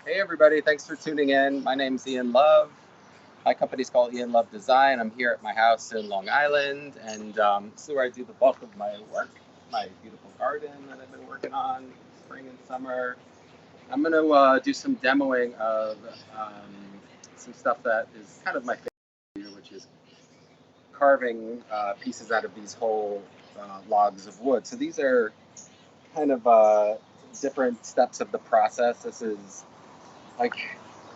Hey everybody, thanks for tuning in. My name's Ian Love. My company's called Ian Love Design. I'm here at my house in Long Island, and this is where I do the bulk of my work, my beautiful garden that I've been working on spring and summer. I'm going to do some demoing of some stuff that is kind of my favorite, which is carving pieces out of these whole logs of wood. So these are kind of different steps of the process. This is like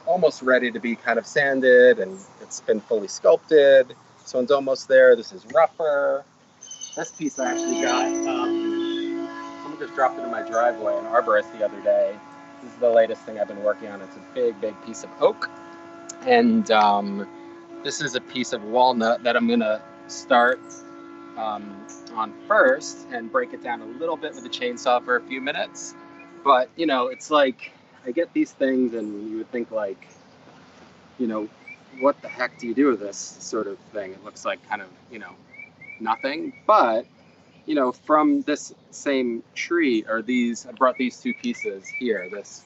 almost ready to be kind of sanded, and it's been fully sculpted. This one's almost there. This is rougher. This piece I actually got. Someone just dropped it in my driveway, an arborist the other day. This is the latest thing I've been working on. It's a big, big piece of oak, and this is a piece of walnut that I'm gonna start on first and break it down a little bit with a chainsaw for a few minutes. But it's like I get these things, and you would think like, what the heck do you do with this sort of thing? It looks like kind of, nothing. But, from this same tree are I brought these two pieces here, this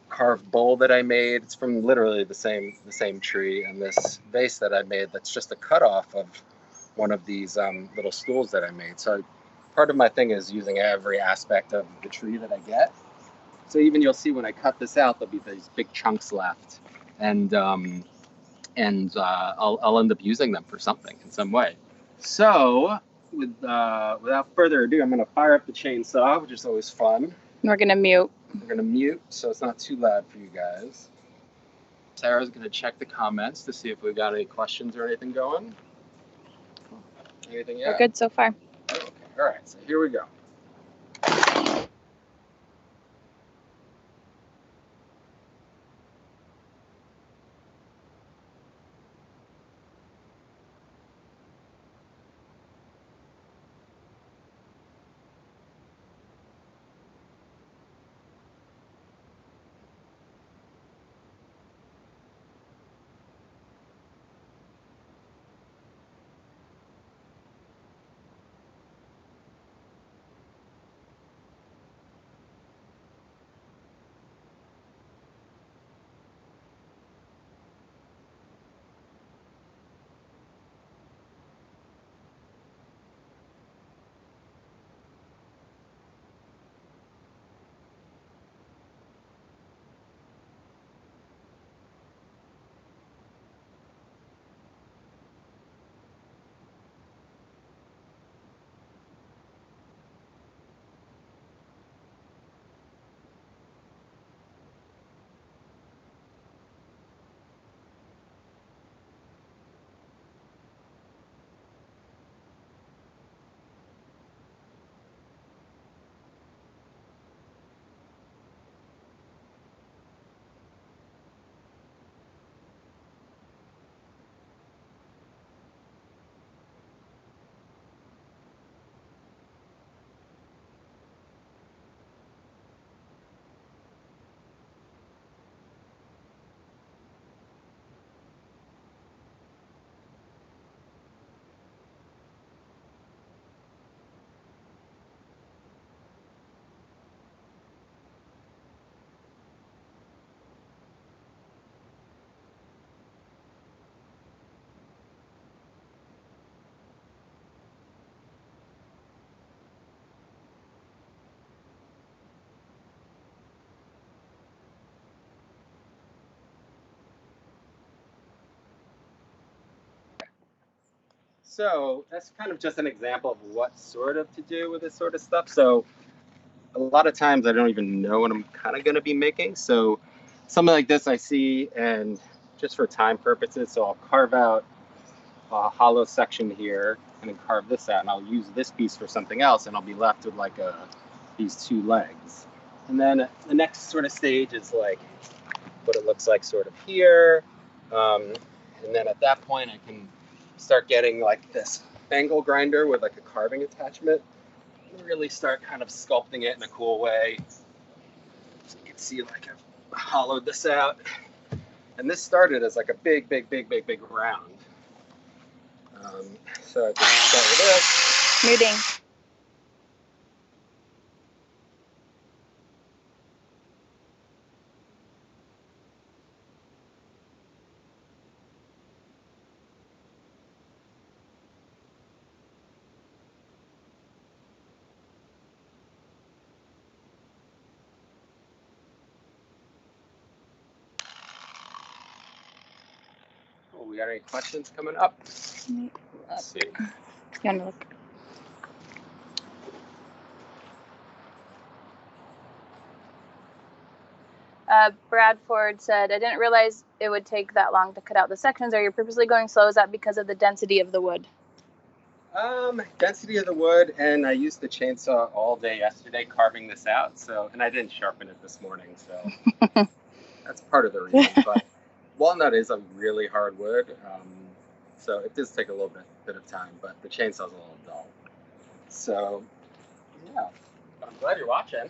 carved bowl that I made. It's from literally the same tree, and this vase that I made that's just a cutoff of one of these little stools that I made. So part of my thing is using every aspect of the tree that I get. So even you'll see when I cut this out, there'll be these big chunks left, and I'll end up using them for something in some way. So without further ado, I'm going to fire up the chainsaw, which is always fun. We're going to mute. We're going to mute so it's not too loud for you guys. Sarah's going to check the comments to see if we've got any questions or anything going. Anything yet? We're good so far. Okay. All right, so here we go. So that's kind of just an example of what sort of to do with this sort of stuff. So a lot of times I don't even know what I'm kind of going to be making. So something like this I see, and just for time purposes, so I'll carve out a hollow section here and then carve this out, and I'll use this piece for something else, and I'll be left with like these two legs. And then the next sort of stage is like what it looks like sort of here. And then at that point I can start getting like this angle grinder with like a carving attachment and really start kind of sculpting it in a cool way. So you can see like I've hollowed this out. And this started as like a big round. So I can start with this. Muting. Cool. We got any questions coming up? Let's see. You want to look? Bradford said, I didn't realize it would take that long to cut out the sections. Are you purposely going slow? Is that because of the density of the wood? Density of the wood, and I used the chainsaw all day yesterday carving this out. So, and I didn't sharpen it this morning, so that's part of the reason. But walnut is a really hard wood, so it does take a little bit of time. But the chainsaw's a little dull. So, yeah. But I'm glad you're watching.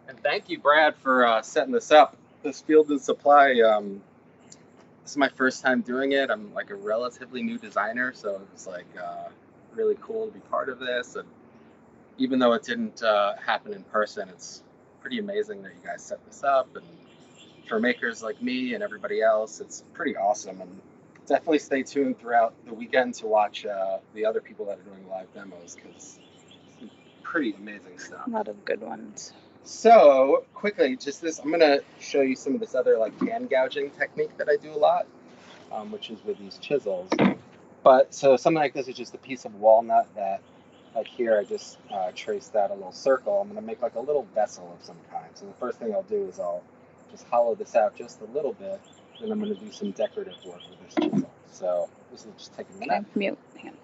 And thank you, Brad, for setting this up. This Field and Supply, this is my first time doing it. I'm like a relatively new designer, so it was like really cool to be part of this. And even though it didn't happen in person, it's pretty amazing that you guys set this up. And for makers like me and everybody else, it's pretty awesome. And definitely stay tuned throughout the weekend to watch the other people that are doing live demos, because it's pretty amazing stuff. A lot of good ones. So quickly, just this, I'm gonna show you some of this other like hand gouging technique that I do a lot, which is with these chisels. But so something like this is just a piece of walnut that, like here, I just traced out a little circle. I'm gonna make like a little vessel of some kind. So the first thing I'll do is I'll just hollow this out just a little bit, and I'm gonna do some decorative work with this chisel. So this will just take a minute. Okay, mute. Hang on.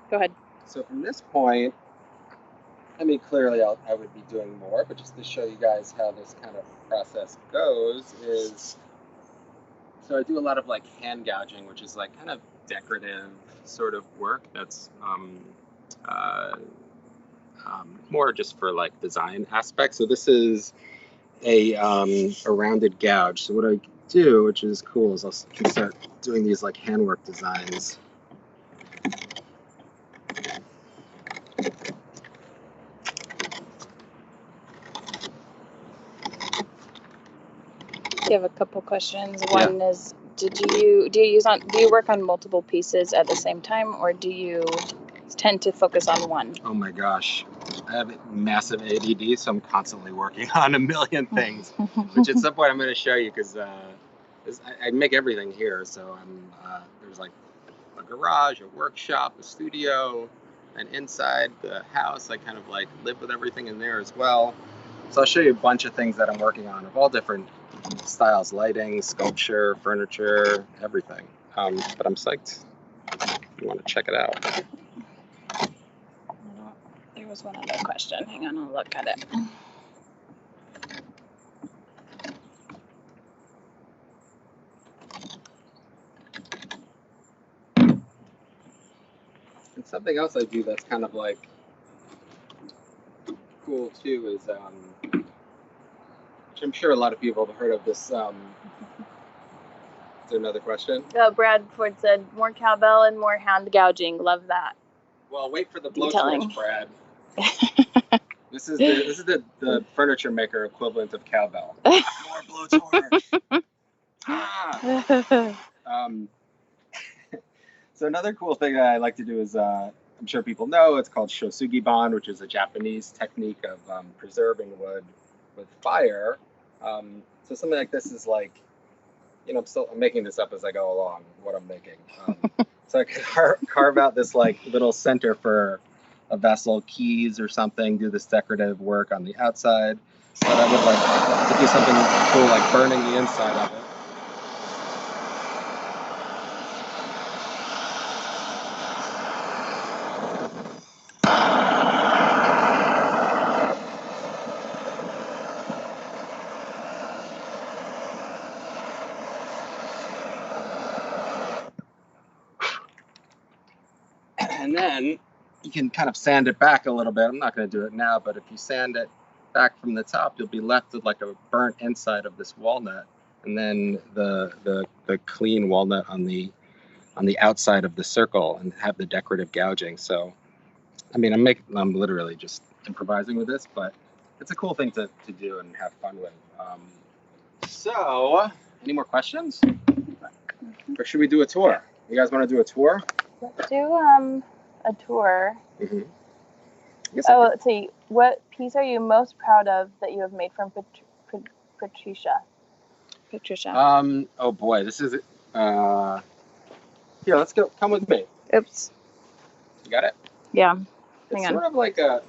Go ahead. So from this point, I mean, clearly I would be doing more, but just to show you guys how this kind of process goes is, so I do a lot of like hand gouging, which is like kind of decorative sort of work that's more just for like design aspects. So this is a rounded gouge. So what I do, which is cool, is I'll start doing these like handwork designs. You have a couple questions. One is, do you work on multiple pieces at the same time, or do you tend to focus on one? Oh my gosh, I have massive ADD, so I'm constantly working on a million things, which at some point I'm going to show you, because I make everything here. So there's like a garage, a workshop, a studio, and inside the house I kind of like live with everything in there as well. So I'll show you a bunch of things that I'm working on of all different styles: lighting, sculpture, furniture, everything. But I'm psyched. You want to check it out? There was one other question. Hang on, I'll look at it. And something else I do that's kind of like cool too is, which I'm sure a lot of people have heard of this. Is there another question? Bradford said, more cowbell and more hand gouging. Love that. Well, wait for the blowtorch, Brad. This is the furniture maker equivalent of cowbell. More blowtorch. So another cool thing that I like to do is, I'm sure people know, it's called shosugi bond, which is a Japanese technique of preserving wood with fire. So something like this is like, you know, I'm making this up as I go along, what I'm making. So I can carve out this like little center for a vessel, keys or something, do this decorative work on the outside. So that I would like to do something cool, like burning the inside of it. And then you can kind of sand it back a little bit. I'm not going to do it now, but if you sand it back from the top, you'll be left with like a burnt inside of this walnut, and then the clean walnut on the outside of the circle, and have the decorative gouging. So, I mean, I'm literally just improvising with this, but it's a cool thing to do and have fun with. So, any more questions? Or should we do a tour? You guys want to do a tour? Let's do a tour. Mm-hmm. Let's see. What piece are you most proud of that you have made from Patricia? Oh boy, this is here, let's go. Come with me. Oops. You got it? Yeah. It's Hang on. sort of like a...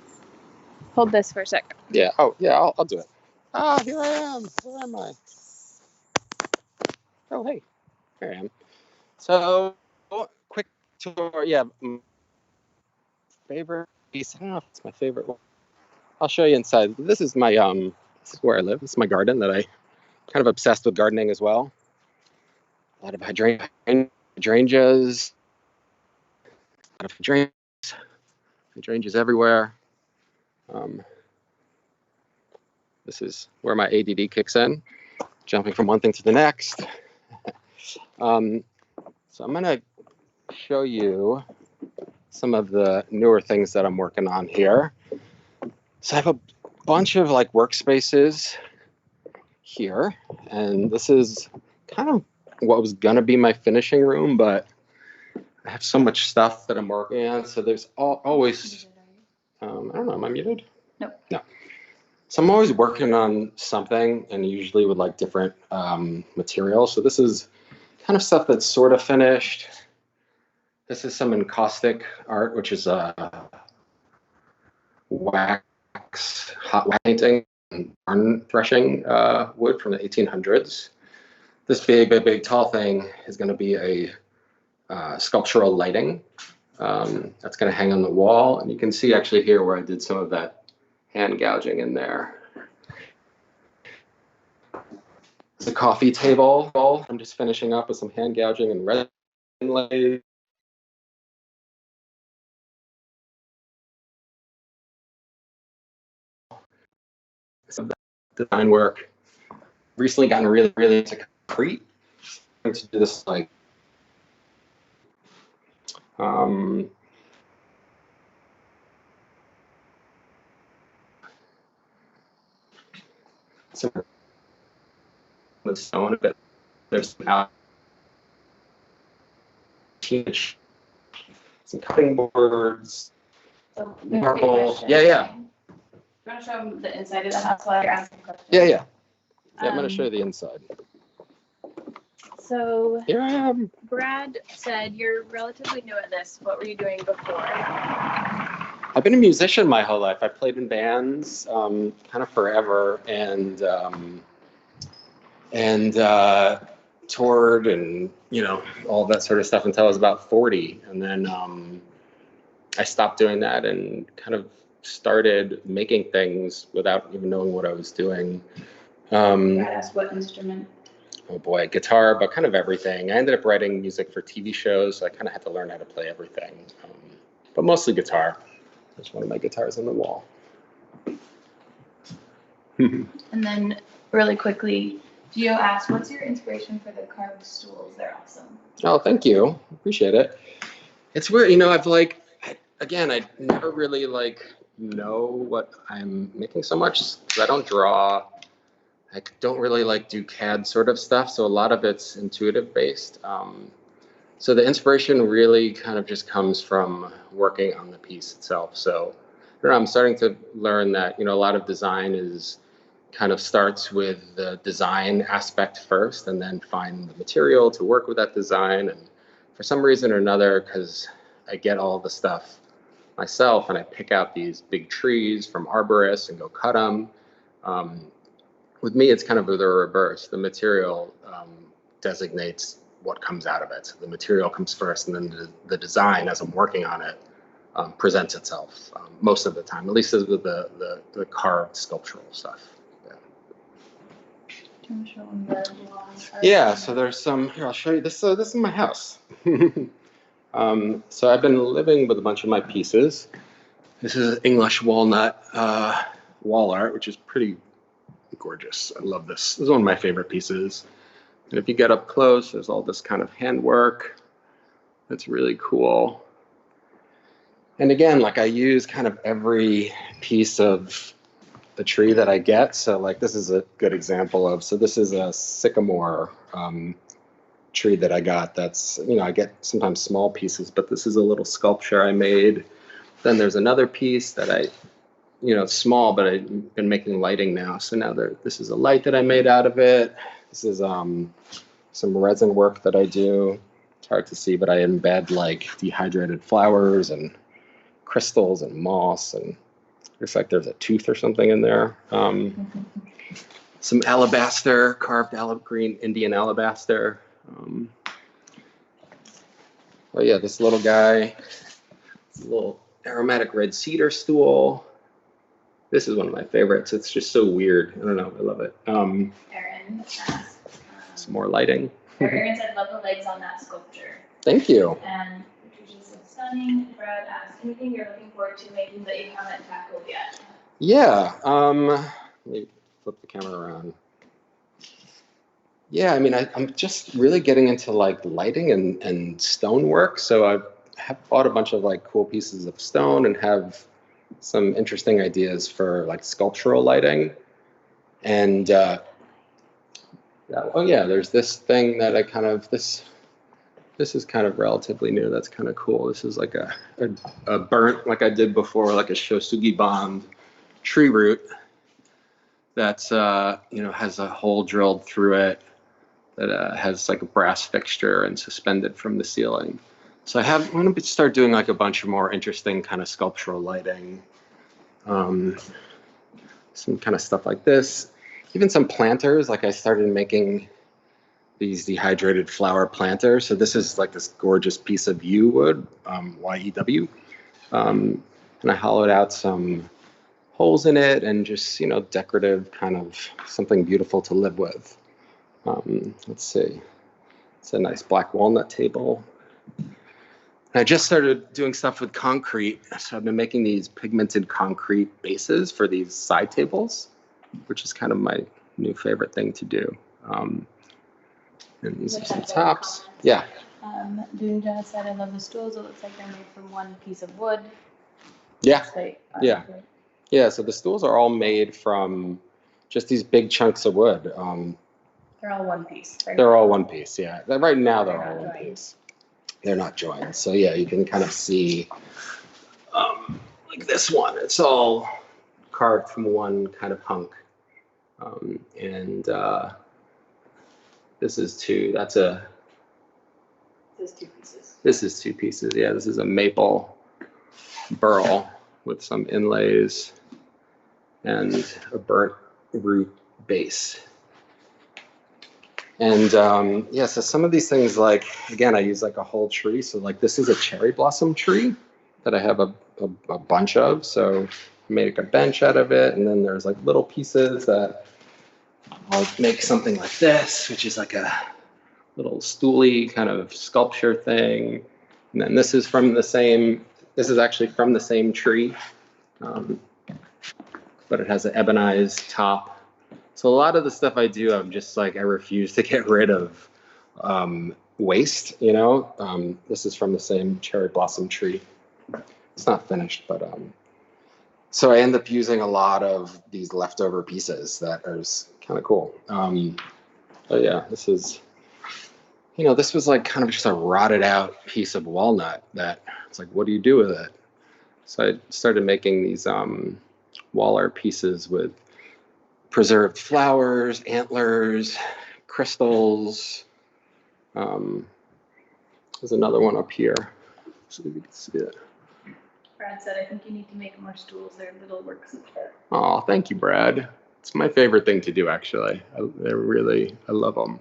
Hold this for a sec. Yeah. Oh, yeah, I'll do it. Ah, here I am. Where am I? Oh, hey. Here I am. So, quick tour. Yeah. Favorite piece. I don't know if it's my favorite one. I'll show you inside. This is my, this is where I live. This is my garden that I kind of obsessed with gardening as well. A lot of hydrangeas. A lot of hydrangeas everywhere. This is where my ADD kicks in, jumping from one thing to the next. So I'm gonna show you some of the newer things that I'm working on here. So I have a bunch of like workspaces here, and this is kind of what was gonna be my finishing room, but I have so much stuff that I'm working on. So there's always, I don't know, am I muted? Nope. No. So I'm always working on something, and usually with like different materials. So this is kind of stuff that's sort of finished. This is some encaustic art, which is hot wax painting, and barn threshing wood from the 1800s. This big, tall thing is going to be a sculptural lighting that's going to hang on the wall. And you can see actually here where I did some of that hand gouging in there. It's a coffee table. I'm just finishing up with some hand gouging and resin inlay. Some design work. Recently gotten really into concrete. I'm to do this like some with stone, but there's some cutting boards, marble. Yeah. You want to show them the inside of the house while you're asking questions? Yeah, I'm going to show you the inside. So Here I am. Brad said you're relatively new at this. What were you doing before? I've been a musician my whole life. I played in bands kind of forever, and toured and, you know, all that sort of stuff until I was about 40. And then I stopped doing that and kind of started making things without even knowing what I was doing. Brad asked what instrument? Oh boy, guitar, but kind of everything. I ended up writing music for TV shows, so I kind of had to learn how to play everything. But mostly guitar. There's one of my guitars on the wall. And then really quickly, Gio asked, what's your inspiration for the carved stools? They're awesome. Oh, thank you. Appreciate it. It's weird, you know, I never really know what I'm making so much, because I don't draw. I don't really do CAD sort of stuff, so a lot of it's intuitive based. So the inspiration really kind of just comes from working on the piece itself. So I don't know, I'm starting to learn that, you know, a lot of design kind of starts with the design aspect first, and then find the material to work with that design. And for some reason or another, because I get all the stuff myself and I pick out these big trees from arborists and go cut them. With me, it's kind of the reverse. The material designates what comes out of it. So the material comes first, and then the design, as I'm working on it, presents itself most of the time, at least with the carved sculptural stuff. Do you want to show them the walls? Yeah, so there's some, here, I'll show you this. So this is my house. So I've been living with a bunch of my pieces. This is English walnut wall art, which is pretty gorgeous. I love this. This is one of my favorite pieces. And if you get up close, there's all this kind of handwork. That's really cool. And again, like I use kind of every piece of the tree that I get. So like this is a good example of, so this is a sycamore tree that I got. That's, you know, I get sometimes small pieces, but this is a little sculpture I made. Then there's another piece that I, you know, small, but I've been making lighting now. So now this is a light that I made out of it. This is some resin work that I do. It's hard to see, but I embed like dehydrated flowers and crystals and moss, and looks like there's a tooth or something in there. Some alabaster, carved green Indian alabaster. Oh yeah, this little guy, this little aromatic red cedar stool. This is one of my favorites. It's just so weird. I don't know. I love it. Erin asked, some more lighting. Erin said, "Love the legs on that sculpture." Thank you. And Patricia said, "Stunning." Brad asked, "Anything you're looking forward to making that you haven't tackled yet?" Yeah. Let me flip the camera around. Yeah, I mean, I'm just really getting into like lighting and stonework. So I have bought a bunch of like cool pieces of stone and have some interesting ideas for like sculptural lighting. And oh yeah, there's this thing that I kind of, this is kind of relatively new. That's kind of cool. This is like a burnt, like I did before, like a Shosugi bond tree root that's, you know, has a hole drilled through it that has like a brass fixture and suspended from the ceiling. So I'm going to start doing like a bunch of more interesting kind of sculptural lighting. Some kind of stuff like this. Even some planters, like I started making these dehydrated flower planters. So this is like this gorgeous piece of yew wood, Y-E-W. And I hollowed out some holes in it and just, you know, decorative, kind of something beautiful to live with. Let's see. It's a nice black walnut table. I just started doing stuff with concrete. So I've been making these pigmented concrete bases for these side tables, which is kind of my new favorite thing to do. And these are some tops. Yeah. Dunja said, "I love the stools. It looks like they're made from one piece of wood." Yeah. Yeah. Yeah. So the stools are all made from just these big chunks of wood. They're all one piece. Right? They're all one piece. Yeah. Right now they're all one piece. They're not joined. So yeah, you can kind of see like this one. It's all carved from one kind of hunk. And this is two. This is two pieces. This is two pieces. Yeah, this is a maple burl with some inlays and a burnt root base. And yeah, so some of these things, like, again, I use like a whole tree. So like this is a cherry blossom tree that I have a bunch of. So I make a bench out of it. And then there's like little pieces that I'll make something like this, which is like a little stooly kind of sculpture thing. And then this is actually from the same tree, but it has an ebonized top. So a lot of the stuff I do, I'm just like, I refuse to get rid of waste, you know. This is from the same cherry blossom tree. It's not finished, but so I end up using a lot of these leftover pieces that are kind of cool. But yeah, this is, you know, this was like kind of just a rotted out piece of walnut that it's like, what do you do with it? So I started making these wall art pieces with preserved flowers, antlers, crystals. There's another one up here, so you can see it. Brad said, "I think you need to make more stools. They're little works of art." Oh, thank you, Brad. It's my favorite thing to do, actually. I love them.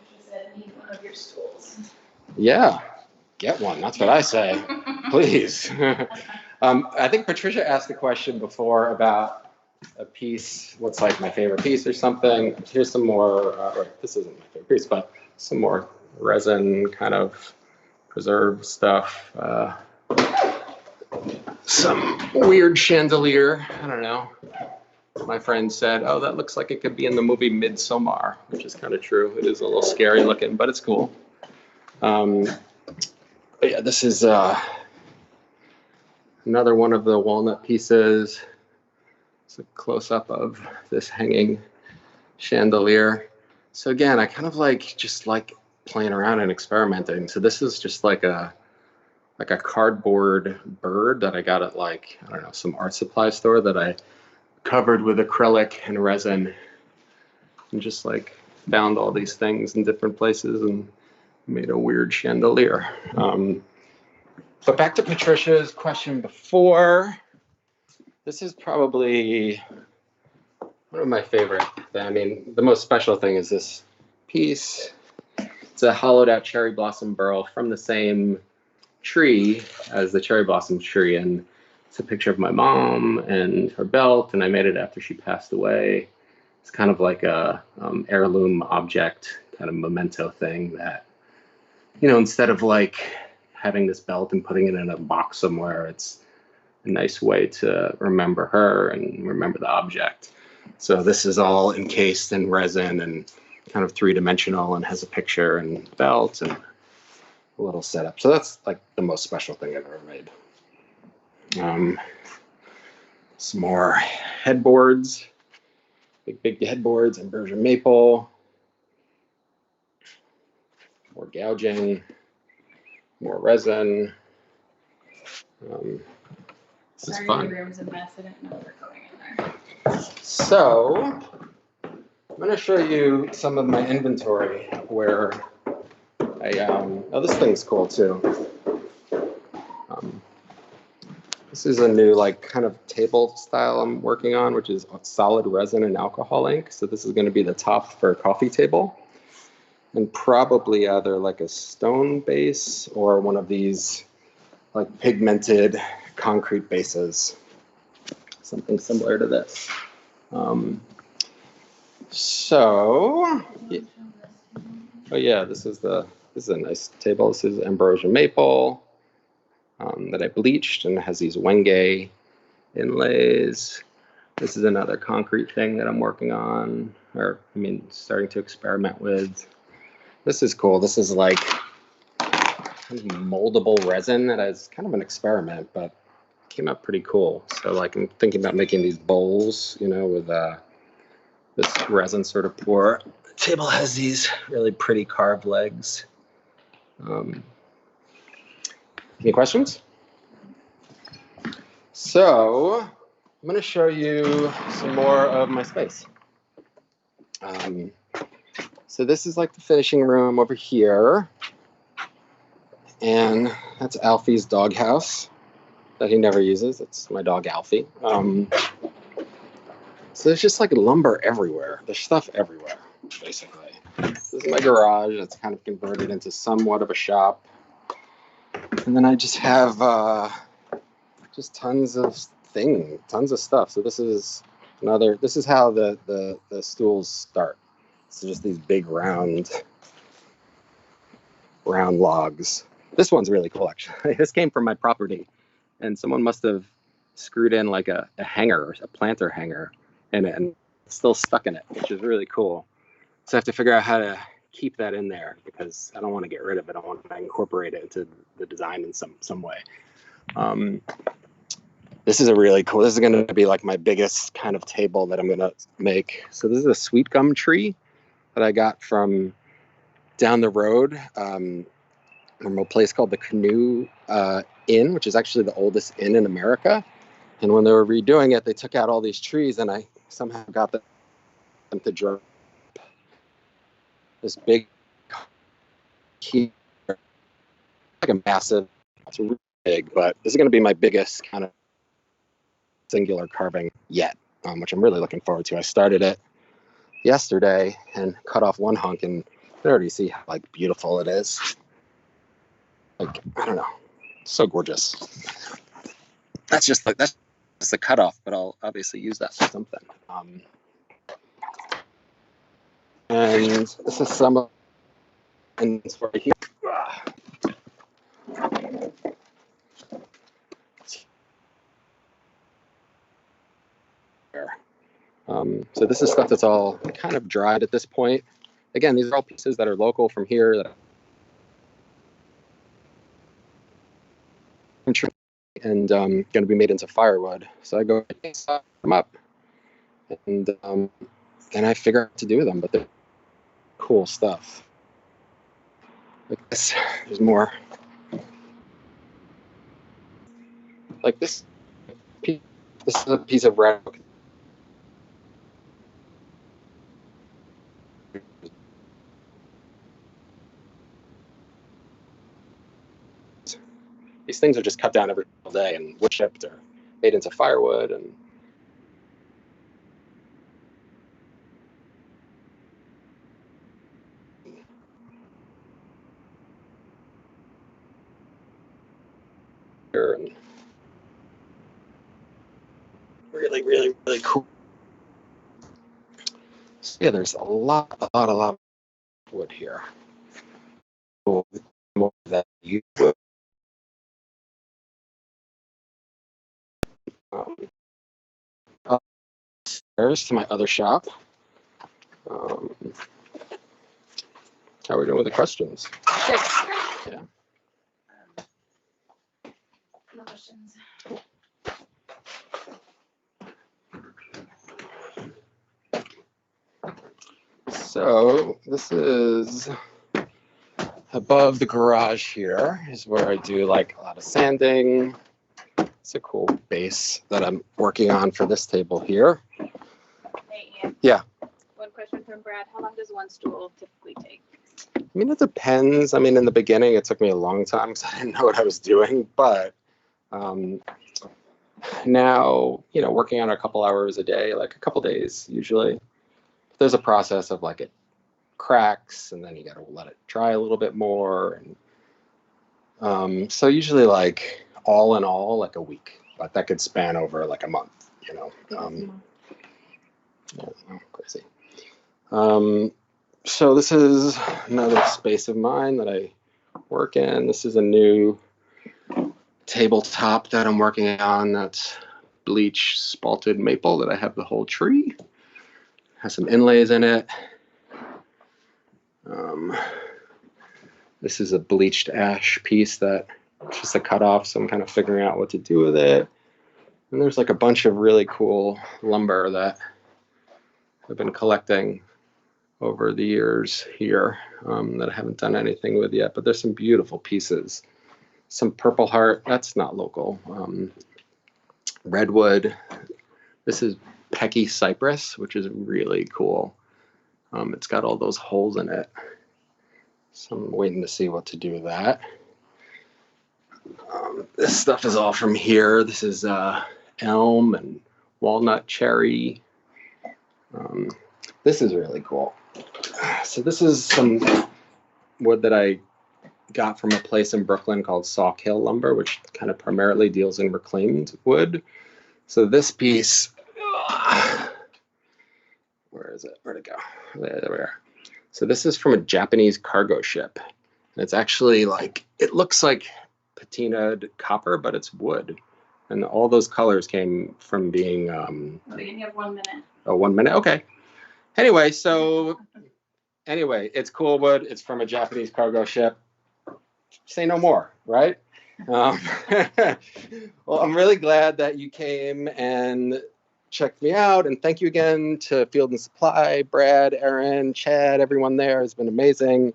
She said, "Need one of your stools." Yeah, get one. That's what I say. Please. I think Patricia asked a question before about a piece, what's like my favorite piece or something. Here's some more, or this isn't my favorite piece, but some more resin kind of preserved stuff. Some weird chandelier. I don't know. My friend said, "Oh, that looks like it could be in the movie Midsommar," which is kind of true. It is a little scary looking, but it's cool. But yeah, this is another one of the walnut pieces. It's a close-up of this hanging chandelier. So again, I kind of just like playing around and experimenting. So this is just like a cardboard bird that I got at I don't know, some art supply store that I covered with acrylic and resin, and just found all these things in different places and made a weird chandelier. But back to Patricia's question before. This is probably one of my favorite. I mean, the most special thing is this piece. It's a hollowed out cherry blossom burl from the same tree as the cherry blossom tree, and it's a picture of my mom and her belt, and I made it after she passed away. It's kind of like a heirloom object, kind of memento thing that, you know, instead of having this belt and putting it in a box somewhere, it's a nice way to remember her and remember the object. So this is all encased in resin and kind of three-dimensional and has a picture and belt and a little setup. So that's the most special thing I've ever made. Some more headboards, big headboards, ambrosia maple, more gouging, more resin. This is fun. Your room's a mess. I didn't know we were going in there. So I'm going to show you some of my inventory where oh, this thing's cool too. This is a new kind of table style I'm working on, which is solid resin and alcohol ink. So this is going to be the top for a coffee table, and probably either a stone base or one of these pigmented concrete bases, something similar to this. Oh yeah, this is a nice table. This is ambrosia maple that I bleached, and it has these wenge inlays. This is another concrete thing that I'm working on, starting to experiment with. This is cool. This is moldable resin that is kind of an experiment, but came out pretty cool. So I'm thinking about making these bowls, you know, with this resin sort of pour. The table has these really pretty carved legs. Any questions? So I'm going to show you some more of my space. So this is the finishing room over here. And that's Alfie's doghouse that he never uses. It's my dog Alfie. So there's just lumber everywhere. There's stuff everywhere, basically. This is my garage. It's kind of converted into somewhat of a shop. And then I just have just tons of stuff. So this is how the stools start. So just these big round logs. This one's really cool, actually. This came from my property, and someone must have screwed in a hanger, a planter hanger in it, and it's still stuck in it, which is really cool. So I have to figure out how to keep that in there because I don't want to get rid of it. I want to incorporate it into the design in some way. This is really cool. This is going to be my biggest kind of table that I'm going to make. So this is a sweet gum tree that I got from down the road from a place called the Canoe Inn, which is actually the oldest inn in America. And when they were redoing it, they took out all these trees, and I somehow got them to draw this big, a massive, it's really big, but this is going to be my biggest kind of singular carving yet, which I'm really looking forward to. I started it yesterday and cut off one hunk, and you already see how beautiful it is. I don't know, it's so gorgeous. That's just the cutoff, but I'll obviously use that for something. And this is some of and it's right here. So this is stuff that's all kind of dried at this point. Again, these are all pieces that are local from here that and going to be made into firewood. So I go set them up, and then I figure out what to do with them. But they're cool stuff. Like this, there's more. Like this. This is a piece of red. These things are just cut down every single day and wood chipped or made into firewood. And really, really, really cool. So yeah, there's a lot of wood here. More that you would. Upstairs to my other shop. How are we doing with the questions? Good. Yeah. No questions. So this is above the garage here is where I do like a lot of sanding. It's a cool base that I'm working on for this table here. Hey, Ian. Yeah. One question from Brad. How long does one stool typically take? I mean, it depends. I mean, in the beginning, it took me a long time because I didn't know what I was doing. But now, you know, working on a couple hours a day, like a couple days usually, there's a process of like it cracks and then you got to let it dry a little bit more. And so usually like all in all, like a week, but that could span over like a month, you know. Crazy. So this is another space of mine that I work in. This is a new tabletop that I'm working on. That's bleach spalted maple that I have the whole tree. Has some inlays in it. This is a bleached ash piece that it's just a cutoff, so I'm kind of figuring out what to do with it. And there's like a bunch of really cool lumber that I've been collecting over the years here that I haven't done anything with yet, but there's some beautiful pieces. Some Purple Heart, that's not local. Redwood, this is Pecky Cypress, which is really cool. It's got all those holes in it. So I'm waiting to see what to do with that. This stuff is all from here. This is elm and walnut cherry. This is really cool. So this is some wood that I got from a place in Brooklyn called Sauk Hill Lumber, which kind of primarily deals in reclaimed wood. So this piece, where is it? Where'd it go? There we are. So this is from a Japanese cargo ship. And it's actually like, it looks like patinaed copper, but it's wood. And all those colors came from being... You have 1 minute. Oh, 1 minute? Okay. Anyway, it's cool wood. It's from a Japanese cargo ship. Say no more, right? Well, I'm really glad that you came and checked me out. And thank you again to Field and Supply, Brad, Aaron, Chad, everyone there has been amazing.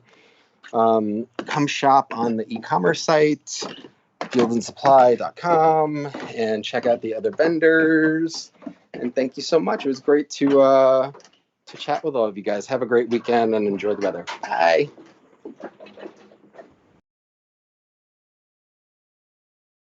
Come shop on the e-commerce site, fieldandsupply.com, and check out the other vendors. And thank you so much. It was great to chat with all of you guys. Have a great weekend and enjoy the weather. Bye.